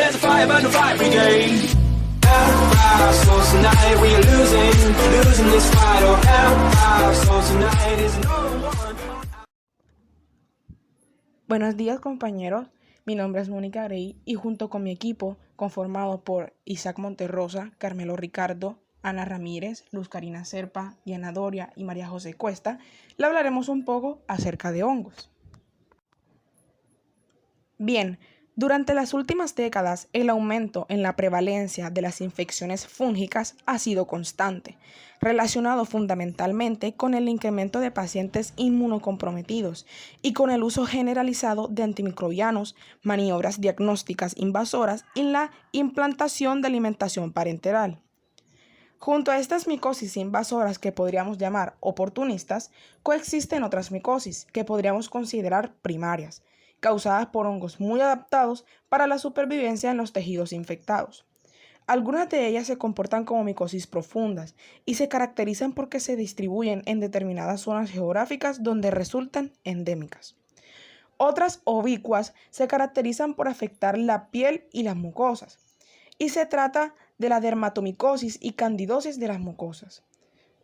there's a fire, but no fire brigade. Hellfire, so tonight we are losing this fight. Oh, hellfire, so tonight is no one. Buenos días, compañeros. Mi nombre es Mónica Grey y junto con mi equipo, conformado por Isaac Monterrosa, Carmelo Ricardo, Ana Ramírez, Luz Karina Serpa, Diana Doria y María José Cuesta, le hablaremos un poco acerca de hongos. Bien, durante las últimas décadas, el aumento en la prevalencia de las infecciones fúngicas ha sido constante, relacionado fundamentalmente con el incremento de pacientes inmunocomprometidos y con el uso generalizado de antimicrobianos, maniobras diagnósticas invasoras y la implantación de alimentación parenteral. Junto a estas micosis invasoras que podríamos llamar oportunistas, coexisten otras micosis que podríamos considerar primarias, causadas por hongos muy adaptados para la supervivencia en los tejidos infectados. Algunas de ellas se comportan como micosis profundas y se caracterizan porque se distribuyen en determinadas zonas geográficas donde resultan endémicas. Otras ubicuas se caracterizan por afectar la piel y las mucosas, y se trata de la dermatomicosis y candidosis de las mucosas.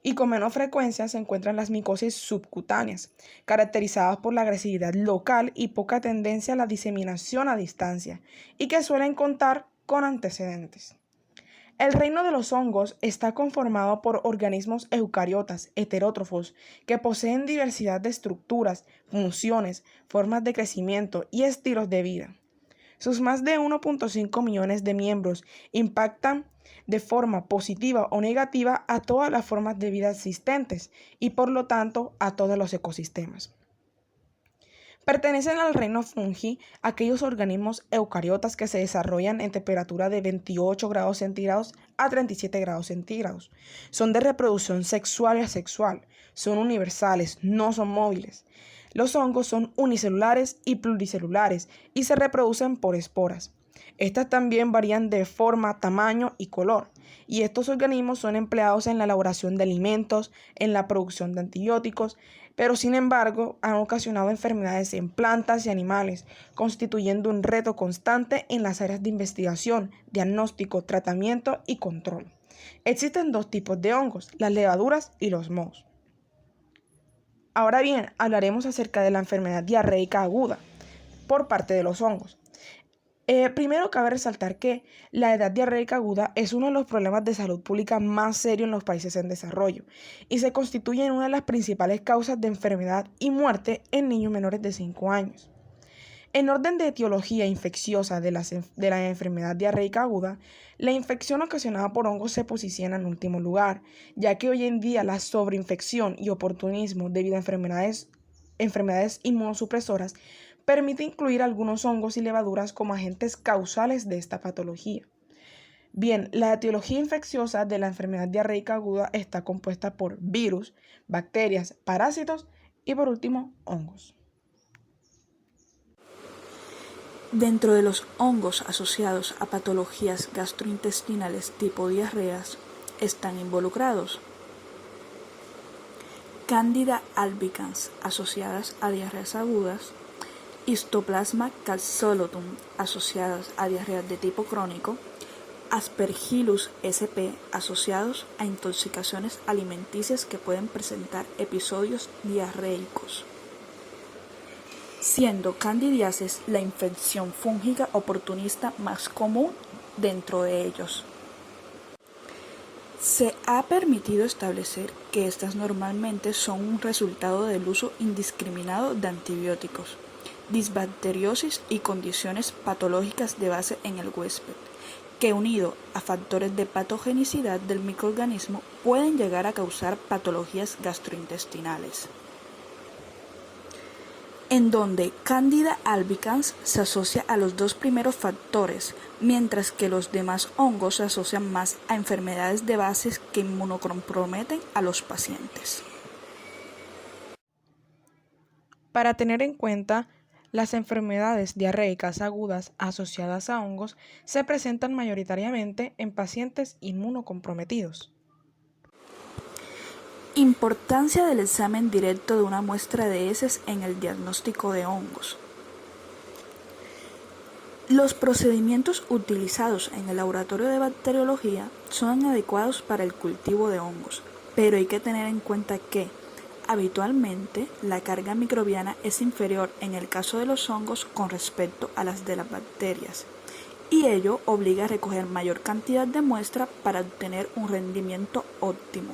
Y con menor frecuencia se encuentran las micosis subcutáneas, caracterizadas por la agresividad local y poca tendencia a la diseminación a distancia, y que suelen contar con antecedentes. El reino de los hongos está conformado por organismos eucariotas heterótrofos que poseen diversidad de estructuras, funciones, formas de crecimiento y estilos de vida. Sus más de 1.5 millones de miembros impactan de forma positiva o negativa a todas las formas de vida existentes y por lo tanto a todos los ecosistemas. Pertenecen al reino fungi aquellos organismos eucariotas que se desarrollan en temperatura de 28 grados centígrados a 37 grados centígrados. Son de reproducción sexual y asexual, son universales, no son móviles. Los hongos son unicelulares y pluricelulares y se reproducen por esporas. Estas también varían de forma, tamaño y color, y estos organismos son empleados en la elaboración de alimentos, en la producción de antibióticos, pero sin embargo han ocasionado enfermedades en plantas y animales, constituyendo un reto constante en las áreas de investigación, diagnóstico, tratamiento y control. Existen dos tipos de hongos, las levaduras y los mohos. Ahora bien, hablaremos acerca de la enfermedad diarreica aguda por parte de los hongos. Primero cabe resaltar que la edad diarreica aguda es uno de los problemas de salud pública más serios en los países en desarrollo y se constituye en una de las principales causas de enfermedad y muerte en niños menores de 5 años. En orden de etiología infecciosa de la enfermedad diarreica aguda, la infección ocasionada por hongos se posiciona en último lugar, ya que hoy en día la sobreinfección y oportunismo debido a enfermedades inmunosupresoras permite incluir algunos hongos y levaduras como agentes causales de esta patología. Bien, la etiología infecciosa de la enfermedad diarreica aguda está compuesta por virus, bacterias, parásitos y por último hongos. Dentro de los hongos asociados a patologías gastrointestinales tipo diarreas están involucrados Candida albicans asociadas a diarreas agudas, Histoplasma calzolotum asociadas a diarreas de tipo crónico, Aspergillus sp asociados a intoxicaciones alimenticias que pueden presentar episodios diarreicos, siendo candidiasis la infección fúngica oportunista más común dentro de ellos. Se ha permitido establecer que estas normalmente son un resultado del uso indiscriminado de antibióticos, disbacteriosis y condiciones patológicas de base en el huésped, que unido a factores de patogenicidad del microorganismo pueden llegar a causar patologías gastrointestinales, en donde Candida albicans se asocia a los dos primeros factores, mientras que los demás hongos se asocian más a enfermedades de base que inmunocomprometen a los pacientes. Para tener en cuenta, las enfermedades diarreicas agudas asociadas a hongos se presentan mayoritariamente en pacientes inmunocomprometidos. Importancia del examen directo de una muestra de heces en el diagnóstico de hongos. Los procedimientos utilizados en el laboratorio de bacteriología son adecuados para el cultivo de hongos, pero hay que tener en cuenta que, habitualmente, la carga microbiana es inferior en el caso de los hongos con respecto a las de las bacterias, y ello obliga a recoger mayor cantidad de muestra para obtener un rendimiento óptimo.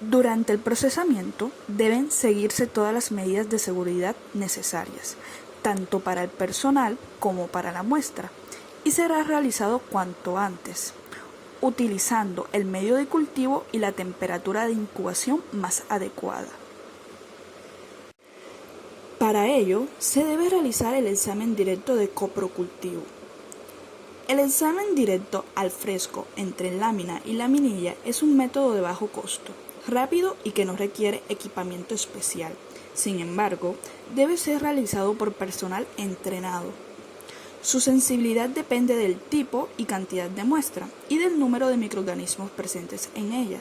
Durante el procesamiento deben seguirse todas las medidas de seguridad necesarias, tanto para el personal como para la muestra, y será realizado cuanto antes, utilizando el medio de cultivo y la temperatura de incubación más adecuada. Para ello, se debe realizar el examen directo de coprocultivo. El examen directo al fresco entre lámina y laminilla es un método de bajo costo, rápido y que no requiere equipamiento especial. Sin embargo, debe ser realizado por personal entrenado. Su sensibilidad depende del tipo y cantidad de muestra y del número de microorganismos presentes en ella.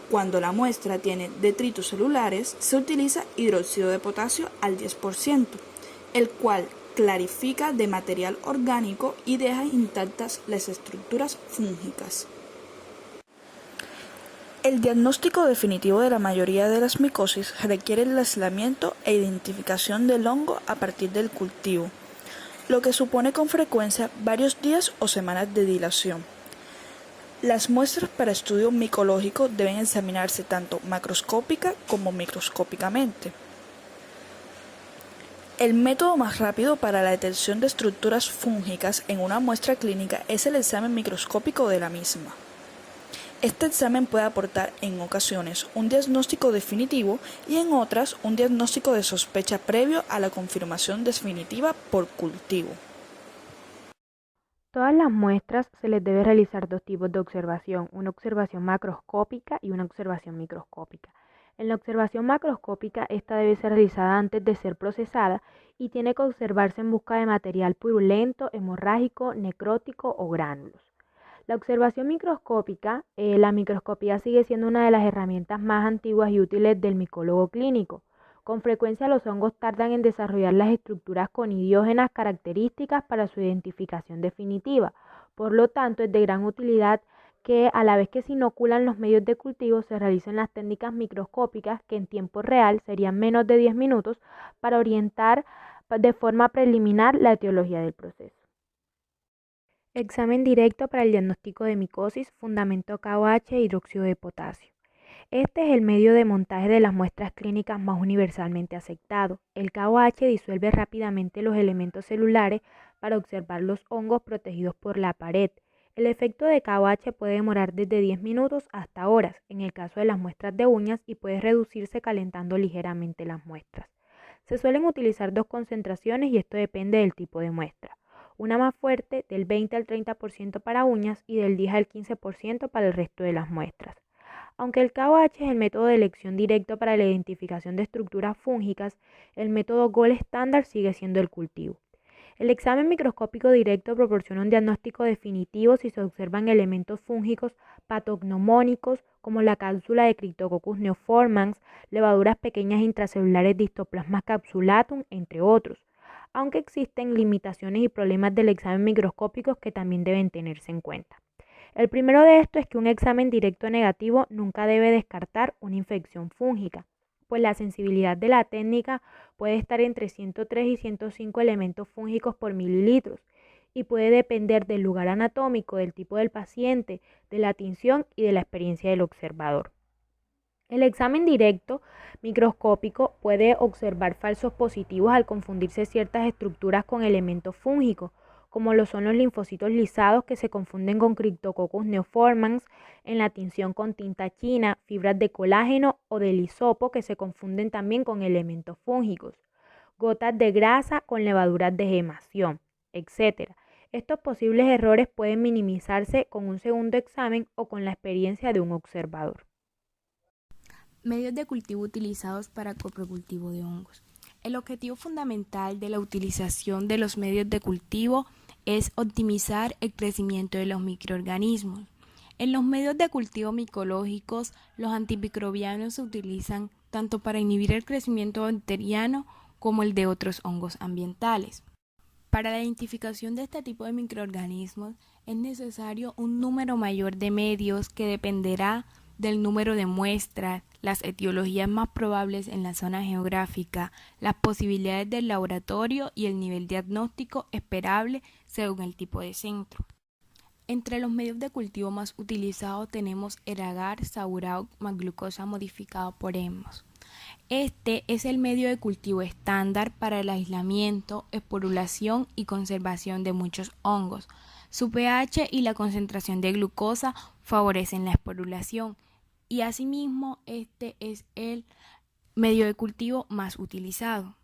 Cuando la muestra tiene detritos celulares, se utiliza hidróxido de potasio al 10%, el cual clarifica de material orgánico y deja intactas las estructuras fúngicas. El diagnóstico definitivo de la mayoría de las micosis requiere el aislamiento e identificación del hongo a partir del cultivo, lo que supone con frecuencia varios días o semanas de dilación. Las muestras para estudio micológico deben examinarse tanto macroscópica como microscópicamente. El método más rápido para la detección de estructuras fúngicas en una muestra clínica es el examen microscópico de la misma. Este examen puede aportar en ocasiones un diagnóstico definitivo y en otras un diagnóstico de sospecha previo a la confirmación definitiva por cultivo. Todas las muestras se les debe realizar dos tipos de observación, una observación macroscópica y una observación microscópica. En la observación macroscópica, esta debe ser realizada antes de ser procesada y tiene que observarse en busca de material purulento, hemorrágico, necrótico o gránulos. La observación microscópica, la microscopía sigue siendo una de las herramientas más antiguas y útiles del micólogo clínico. Con frecuencia los hongos tardan en desarrollar las estructuras conidiógenas características para su identificación definitiva. Por lo tanto, es de gran utilidad que a la vez que se inoculan los medios de cultivo se realicen las técnicas microscópicas que en tiempo real serían menos de 10 minutos para orientar de forma preliminar la etiología del proceso. Examen directo para el diagnóstico de micosis, fundamento KOH e hidróxido de potasio. Este es el medio de montaje de las muestras clínicas más universalmente aceptado. El KOH disuelve rápidamente los elementos celulares para observar los hongos protegidos por la pared. El efecto de KOH puede demorar desde 10 minutos hasta horas, en el caso de las muestras de uñas, y puede reducirse calentando ligeramente las muestras. Se suelen utilizar dos concentraciones y esto depende del tipo de muestra. Una más fuerte, del 20 al 30% para uñas y del 10 al 15% para el resto de las muestras. Aunque el KOH es el método de elección directo para la identificación de estructuras fúngicas, el método gold estándar sigue siendo el cultivo. El examen microscópico directo proporciona un diagnóstico definitivo si se observan elementos fúngicos patognomónicos como la cápsula de Cryptococcus neoformans, levaduras pequeñas intracelulares de Histoplasma capsulatum, entre otros, aunque existen limitaciones y problemas del examen microscópico que también deben tenerse en cuenta. El primero de estos es que un examen directo negativo nunca debe descartar una infección fúngica, pues la sensibilidad de la técnica puede estar entre 103 y 105 elementos fúngicos por mililitros y puede depender del lugar anatómico, del tipo del paciente, de la tinción y de la experiencia del observador. El examen directo microscópico puede observar falsos positivos al confundirse ciertas estructuras con elementos fúngicos, como lo son los linfocitos lisados que se confunden con Cryptococcus neoformans en la tinción con tinta china, fibras de colágeno o del hisopo que se confunden también con elementos fúngicos, gotas de grasa con levaduras de gemación, etc. Estos posibles errores pueden minimizarse con un segundo examen o con la experiencia de un observador. Medios de cultivo utilizados para coprocultivo de hongos. El objetivo fundamental de la utilización de los medios de cultivo es optimizar el crecimiento de los microorganismos. En los medios de cultivo micológicos, los antimicrobianos se utilizan tanto para inhibir el crecimiento bacteriano como el de otros hongos ambientales. Para la identificación de este tipo de microorganismos es necesario un número mayor de medios que dependerá del número de muestras, las etiologías más probables en la zona geográfica, las posibilidades del laboratorio y el nivel diagnóstico esperable según el tipo de centro. Entre los medios de cultivo más utilizados tenemos el agar sauraug más glucosa modificado por hemos. Este es el medio de cultivo estándar para el aislamiento, esporulación y conservación de muchos hongos. Su pH y la concentración de glucosa favorecen la esporulación y asimismo este es el medio de cultivo más utilizado.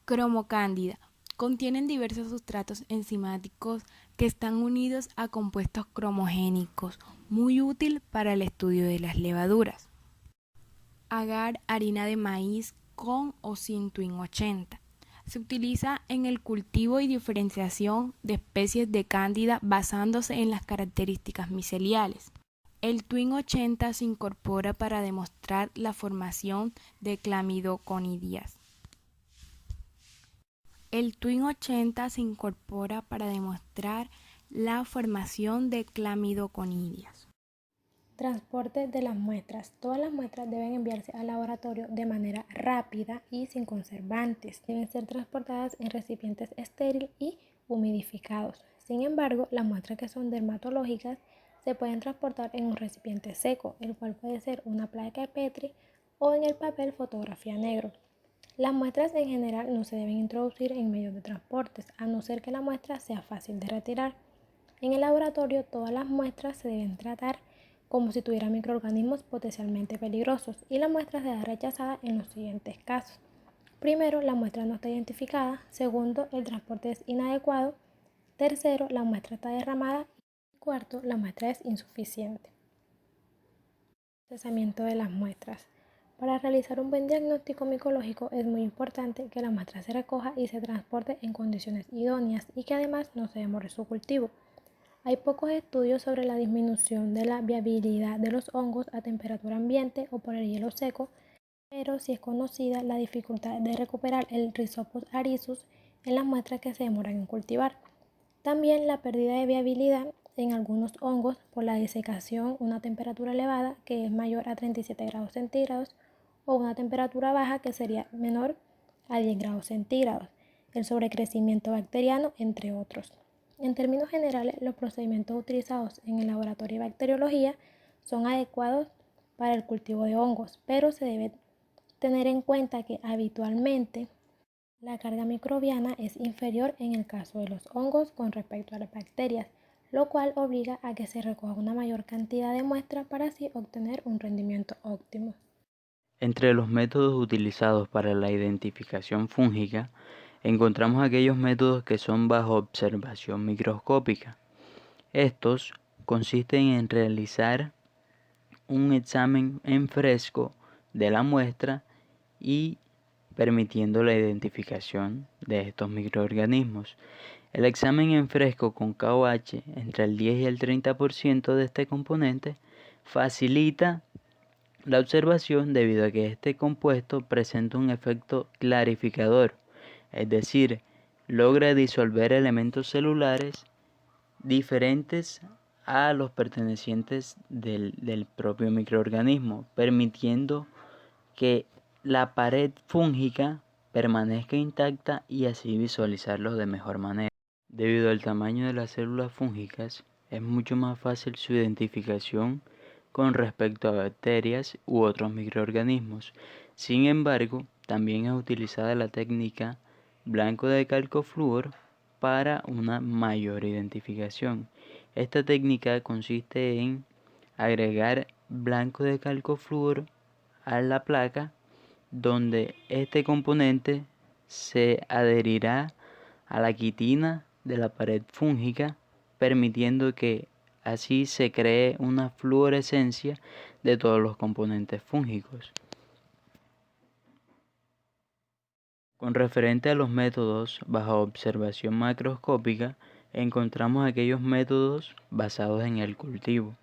Cromocándida. Contienen diversos sustratos enzimáticos que están unidos a compuestos cromogénicos, muy útil para el estudio de las levaduras. Agar, harina de maíz con o sin Twin 80. Se utiliza en el cultivo y diferenciación de especies de cándida basándose en las características miceliales. El Twin 80 se incorpora para demostrar la formación de clamidoconidias. El Twin 80 se incorpora para demostrar la formación de clamidoconidias. Transporte de las muestras. Todas las muestras deben enviarse al laboratorio de manera rápida y sin conservantes. Deben ser transportadas en recipientes estériles y humidificados. Sin embargo, las muestras que son dermatológicas se pueden transportar en un recipiente seco, el cual puede ser una placa de Petri o en el papel fotografía negro. Las muestras en general no se deben introducir en medios de transportes, a no ser que la muestra sea fácil de retirar. En el laboratorio, todas las muestras se deben tratar como si tuvieran microorganismos potencialmente peligrosos y la muestra será rechazada en los siguientes casos. Primero, la muestra no está identificada. Segundo, el transporte es inadecuado. Tercero, la muestra está derramada. Y cuarto, la muestra es insuficiente. Procesamiento de las muestras. Para realizar un buen diagnóstico micológico es muy importante que la muestra se recoja y se transporte en condiciones idóneas y que además no se demore su cultivo. Hay pocos estudios sobre la disminución de la viabilidad de los hongos a temperatura ambiente o por el hielo seco, pero sí es conocida la dificultad de recuperar el Rhizopus arizus en las muestras que se demoran en cultivar. También la pérdida de viabilidad en algunos hongos por la disecación a una temperatura elevada que es mayor a 37 grados centígrados o una temperatura baja que sería menor a 10 grados centígrados, el sobrecrecimiento bacteriano, entre otros. En términos generales, los procedimientos utilizados en el laboratorio de bacteriología son adecuados para el cultivo de hongos, pero se debe tener en cuenta que habitualmente la carga microbiana es inferior en el caso de los hongos con respecto a las bacterias, lo cual obliga a que se recoja una mayor cantidad de muestras para así obtener un rendimiento óptimo. Entre los métodos utilizados para la identificación fúngica, encontramos aquellos métodos que son bajo observación microscópica. Estos consisten en realizar un examen en fresco de la muestra y permitiendo la identificación de estos microorganismos. El examen en fresco con KOH entre el 10 y el 30% de este componente facilita la observación debido a que este compuesto presenta un efecto clarificador, es decir, logra disolver elementos celulares diferentes a los pertenecientes del propio microorganismo, permitiendo que la pared fúngica permanezca intacta y así visualizarlo de mejor manera. Debido al tamaño de las células fúngicas, es mucho más fácil su identificación con respecto a bacterias u otros microorganismos. Sin embargo, también es utilizada la técnica blanco de calcoflúor para una mayor identificación. Esta técnica consiste en agregar blanco de calcoflúor a la placa, donde este componente se adherirá a la quitina de la pared fúngica, permitiendo que así se cree una fluorescencia de todos los componentes fúngicos. Con referente a los métodos bajo observación macroscópica, encontramos aquellos métodos basados en el cultivo.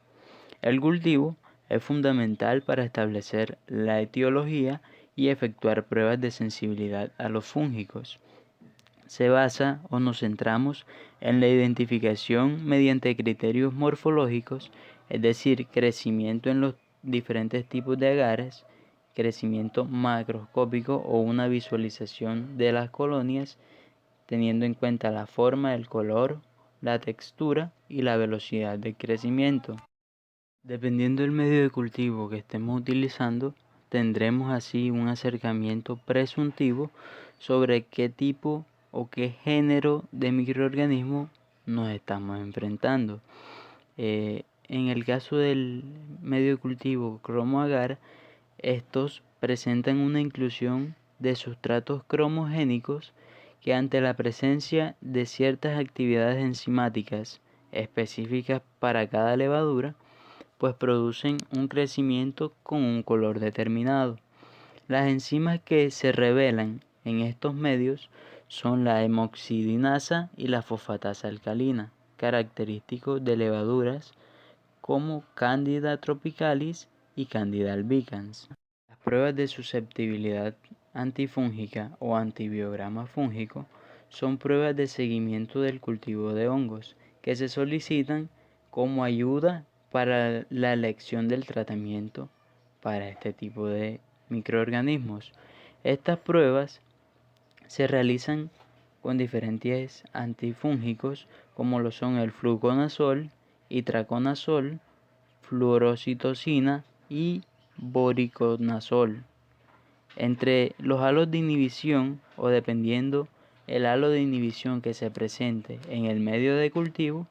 El cultivo es fundamental para establecer la etiología y efectuar pruebas de sensibilidad a los fúngicos. se basa o nos centramos en la identificación mediante criterios morfológicos, es decir, crecimiento en los diferentes tipos de agares, crecimiento macroscópico o una visualización de las colonias, teniendo en cuenta la forma, el color, la textura y la velocidad del crecimiento. Dependiendo del medio de cultivo que estemos utilizando, tendremos así un acercamiento presuntivo sobre qué tipo o qué género de microorganismo nos estamos enfrentando. En el caso del medio de cultivo cromo-agar, estos presentan una inclusión de sustratos cromogénicos que ante la presencia de ciertas actividades enzimáticas específicas para cada levadura, pues producen un crecimiento con un color determinado. Las enzimas que se revelan en estos medios son la hemoxidinasa y la fosfatasa alcalina, característicos de levaduras como Candida tropicalis y Candida albicans. Las pruebas de susceptibilidad antifúngica o antibiograma fúngico son pruebas de seguimiento del cultivo de hongos que se solicitan como ayuda para la elección del tratamiento para este tipo de microorganismos. Estas pruebas se realizan con diferentes antifúngicos como lo son el fluconazol, itraconazol, fluorocitocina y voriconazol. Entre los halos de inhibición o dependiendo el halo de inhibición que se presente en el medio de cultivo,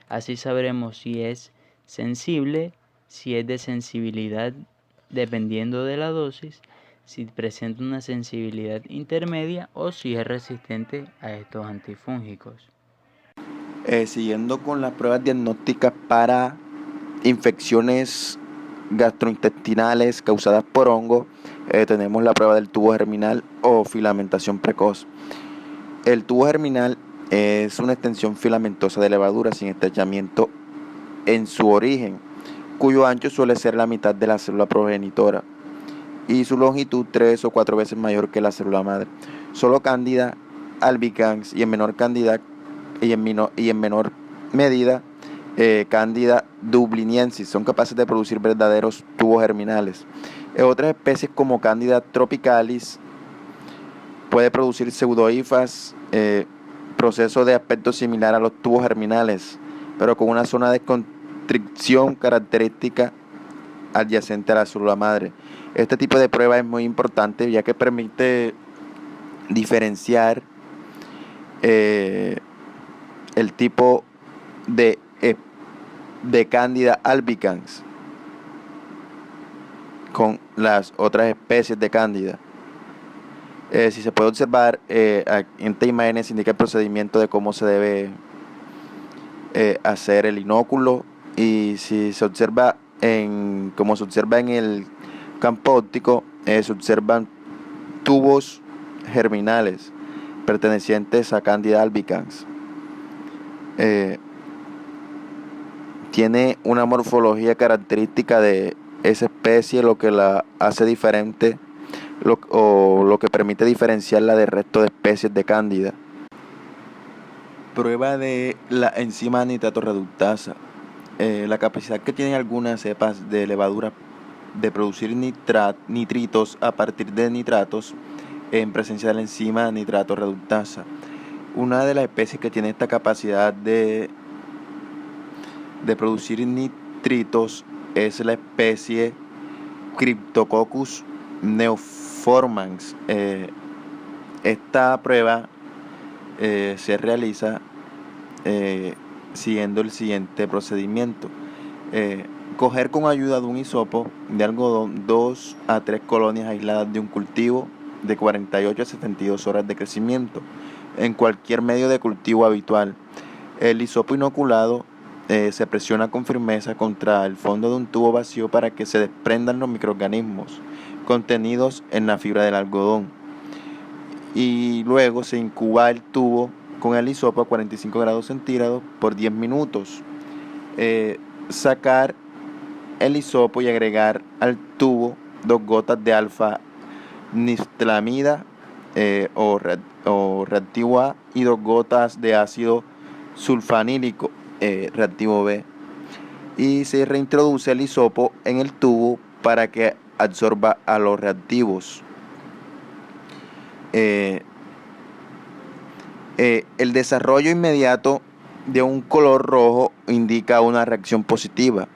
así sabremos si es sensible, si es de sensibilidad dependiendo de la dosis, si presenta una sensibilidad intermedia o si es resistente a estos antifúngicos. Siguiendo con las pruebas diagnósticas para infecciones gastrointestinales causadas por hongo, tenemos la prueba del tubo germinal o filamentación precoz. El tubo germinal es una extensión filamentosa de levadura sin estrechamiento en su origen, cuyo ancho suele ser la mitad de la célula progenitora y su longitud 3 o 4 veces mayor que la célula madre. Solo Candida albicans y en menor medida Candida dubliniensis son capaces de producir verdaderos tubos germinales. Otras especies como Candida tropicalis puede producir pseudohifas, proceso de aspecto similar a los tubos germinales, pero con una zona de constricción característica adyacente a la célula madre. Este tipo de prueba es muy importante ya que permite diferenciar el tipo de Candida albicans con las otras especies de Candida. Si se puede observar, en esta imagen se indica el procedimiento de cómo se debe hacer el inóculo, y si se observa como se observa en el campo óptico, se observan tubos germinales pertenecientes a Candida albicans. Tiene una morfología característica de esa especie, lo que la hace diferente lo que permite diferenciarla del resto de especies de Cándida. Prueba de la enzima nitrato reductasa. La capacidad que tienen algunas cepas de levadura de producir nitritos a partir de nitratos en presencia de la enzima nitrato reductasa. Una de las especies que tiene esta capacidad de producir nitritos es la especie Cryptococcus neoformans. Esta prueba se realiza siguiendo el siguiente procedimiento. Coger con ayuda de un hisopo de algodón 2 a 3 colonias aisladas de un cultivo de 48 a 72 horas de crecimiento en cualquier medio de cultivo habitual. El hisopo inoculado se presiona con firmeza contra el fondo de un tubo vacío para que se desprendan los microorganismos contenidos en la fibra del algodón, y luego se incuba el tubo con el hisopo a 45 grados centígrados por 10 minutos. Sacar el hisopo y agregar al tubo 2 gotas de alfa-nistlamida o o reactivo A y 2 gotas de ácido sulfanílico, reactivo B. Y se reintroduce el hisopo en el tubo para que absorba a los reactivos. El desarrollo inmediato de un color rojo indica una reacción positiva.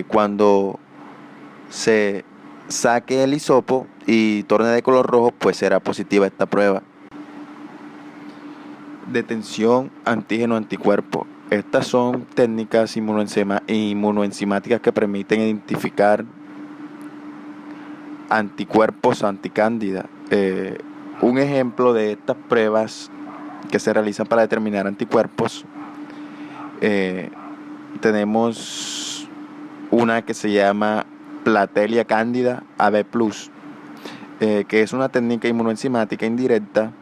Cuando se saque el hisopo y torne de color rojo, pues será positiva esta prueba. Detención antígeno-anticuerpo. Estas son técnicas inmunoenzimáticas que permiten identificar anticuerpos anticándida. Un ejemplo de estas pruebas que se realizan para determinar anticuerpos, tenemos una que se llama Platelia cándida AB+, que es una técnica inmunoenzimática indirecta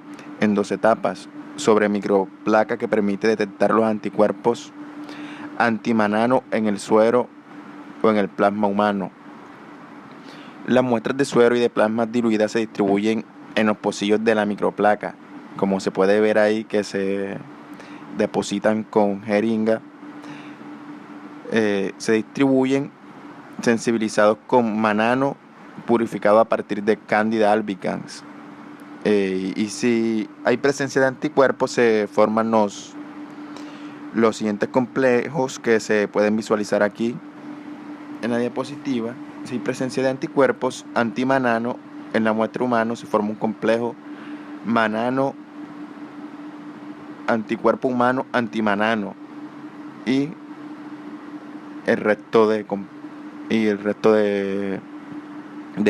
en 2 etapas sobre microplaca que permite detectar los anticuerpos antimanano en el suero o en el plasma humano. Las muestras de suero y de plasma diluidas se distribuyen en los pocillos de la microplaca, como se puede ver ahí, que se depositan con jeringa. Se distribuyen sensibilizados con manano purificado a partir de Candida albicans. Y si hay presencia de anticuerpos, se forman los siguientes complejos que se pueden visualizar aquí en la diapositiva. Si hay presencia de anticuerpos antimanano en la muestra humana, se forma un complejo manano, anticuerpo humano, antimanano, y el resto de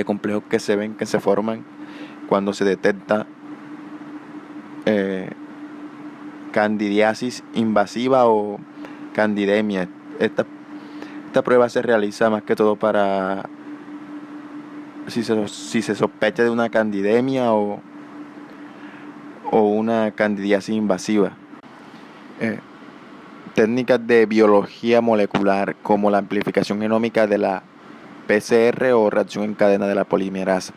complejos que se ven, que se forman cuando se detecta candidiasis invasiva o candidemia. Esta prueba se realiza más que todo para si se sospecha de una candidemia o una candidiasis invasiva. Técnicas de biología molecular como la amplificación genómica de la PCR o reacción en cadena de la polimerasa.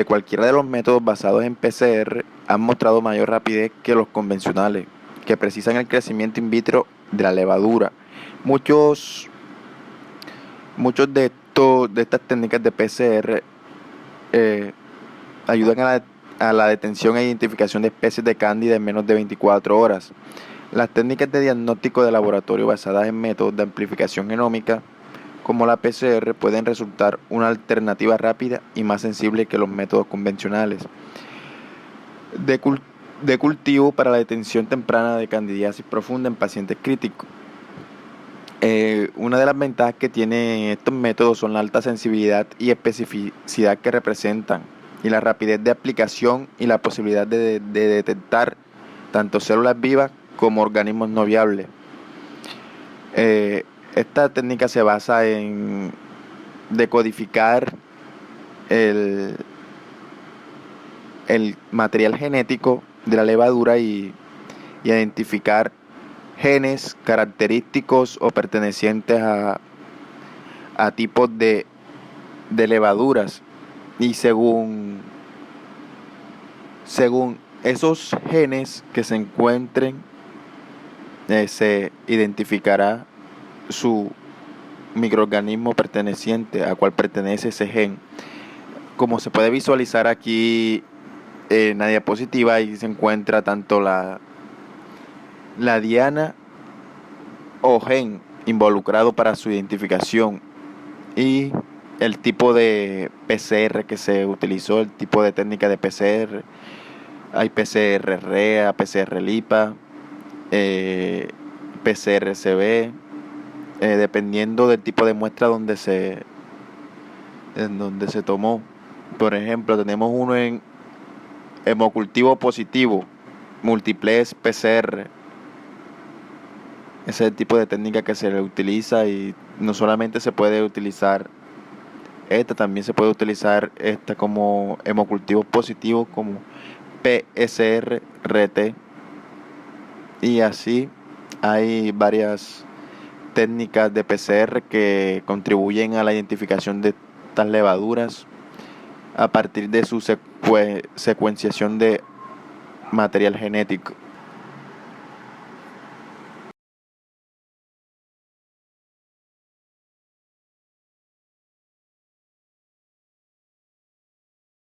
Cualquiera de los métodos basados en PCR han mostrado mayor rapidez que los convencionales, que precisan el crecimiento in vitro de la levadura. Muchos de estas técnicas de PCR ayudan a la detención e identificación de especies de cándida en menos de 24 horas. Las técnicas de diagnóstico de laboratorio basadas en métodos de amplificación genómica como la PCR pueden resultar una alternativa rápida y más sensible que los métodos convencionales de cultivo para la detención temprana de candidiasis profunda en pacientes críticos. Una de las ventajas que tienen estos métodos son la alta sensibilidad y especificidad que representan, y la rapidez de aplicación y la posibilidad de detectar tanto células vivas como organismos no viables. Esta técnica se basa en decodificar el material genético de la levadura y identificar genes característicos o pertenecientes a tipos de levaduras, y según esos genes que se encuentren, se identificará su microorganismo perteneciente a cuál pertenece ese gen. Como se puede visualizar aquí en la diapositiva, ahí se encuentra tanto la diana o gen involucrado para su identificación y el tipo de PCR que se utilizó, el tipo de técnica de PCR. Hay PCR-REA, PCR-LIPA, PCR-CB, dependiendo del tipo de muestra donde se tomó. Por ejemplo, tenemos uno en hemocultivo positivo, múltiplex PCR. Ese es el tipo de técnica que se le utiliza, y no solamente se puede utilizar también se puede utilizar esta como hemocultivos positivos, como PSR-RT, y así hay varias técnicas de PCR que contribuyen a la identificación de estas levaduras a partir de su secuenciación de material genético.